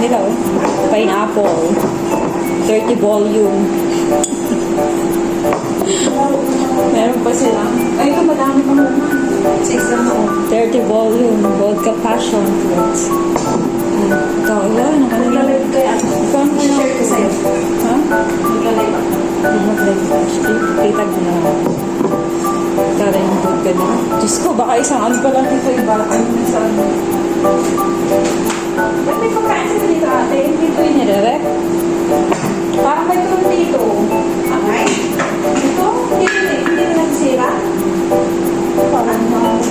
nila, oh. Pineapple. 30 volume. Meron pa sila. Ay, ito madami pa muna. 6 lang ako. 30 volume. Vodka passion fruits. Ito, ilan? Nag-live kaya ako. Ikaw mo Share ko sa'yo. Ha? Nag-live ako. Mag-live ka. Kitag mo na. Tara yung vodka na. Diyos ko, baka isang ano pa lang dito. Iba ano na sa ano. Ba't may pagkain sila dito ate? Dito yung nire-rep. Parang may tulong dito. Ay? Dito? Hindi na nagsira? Parang ang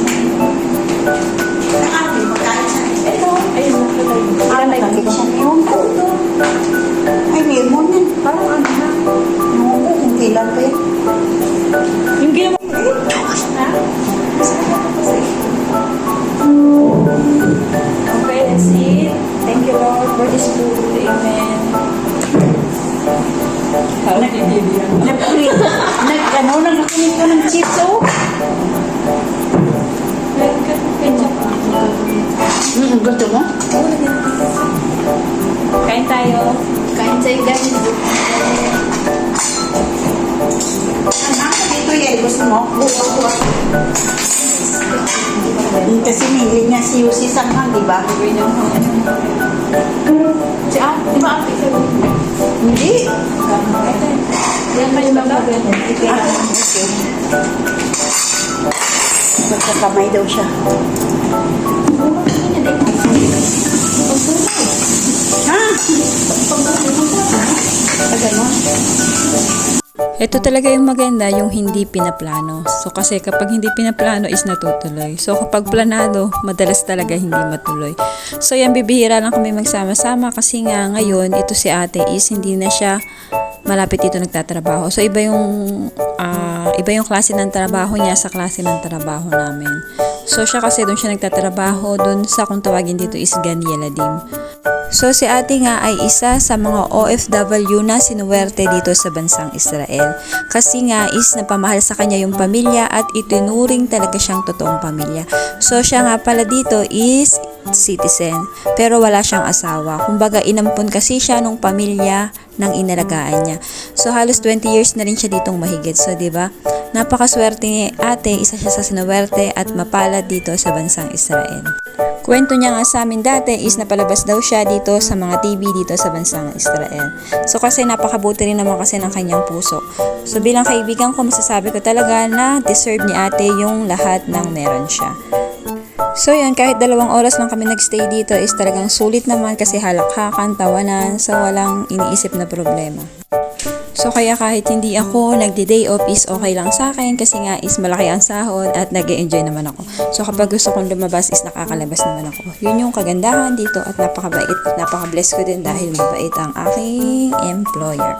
aking pagkain siya. Ito. Ayun, nakatay. Ilan na yung siya? Ewan ko ito. Ay, lemon yan. Parang ano na. Ewan ko kung kailan pa yan. Yung ginawa. Ha? Okay, that's it. Thank you, Lord, for this food. Amen. Nagkakulit ko ng chips, oh. Gusto mo? Kain tayo. Kain sa'yo, guys. Ang asa dito yan, gusto mo? Buwa. Kasi hindi niya si Yusi Sanghang, di ba? Si di ba ate sa'yo? Hindi. Yan may mga Okay. Magkakamay daw siya. Ha? Ito talaga yung maganda, yung hindi pinaplano. So kasi kapag hindi pinaplano is natutuloy. So kapag planado, madalas talaga hindi matuloy. So yan, bibihira lang kami magsama-sama kasi nga ngayon, ito si ate is hindi na siya malapit dito nagtatrabaho. So iba yung klase ng trabaho niya sa klase ng trabaho namin. So siya kasi doon siya nagtatrabaho, doon sa kung tawagin dito is Ganieladim. So si ate nga ay isa sa mga OFW na sinuwerte dito sa bansang Israel. Kasi nga is napamahal sa kanya yung pamilya at itinuring talaga siyang totoong pamilya. So siya nga pala dito is citizen pero wala siyang asawa. Kumbaga inampun kasi siya nung pamilya ng inalagaan niya. So halos 20 years na rin siya ditong mahigit. So 'di ba? Napakaswerte ni ate, isa siya sa sinuwerte at mapalad dito sa bansang Israel. Kwento niya nga sa amin dati is napalabas daw siya dito sa mga TV dito sa bansang Israel. So kasi napakabuti rin naman kasi ng kanyang puso. So bilang kaibigan ko, masasabi ko talaga na deserve ni ate yung lahat ng meron siya. So yun, kahit 2 oras lang kami nagstay dito is talagang sulit naman kasi halakhakan, tawanan, so walang iniisip na problema. So kaya kahit hindi ako nagde-day off is okay lang sa akin kasi nga is malaki ang sahod at nag-e-enjoy naman ako. So kapag gusto kong lumabas is nakakalabas naman ako. Yun yung kagandahan dito at napakabait at napaka-bless ko din dahil mabait ang aking employer.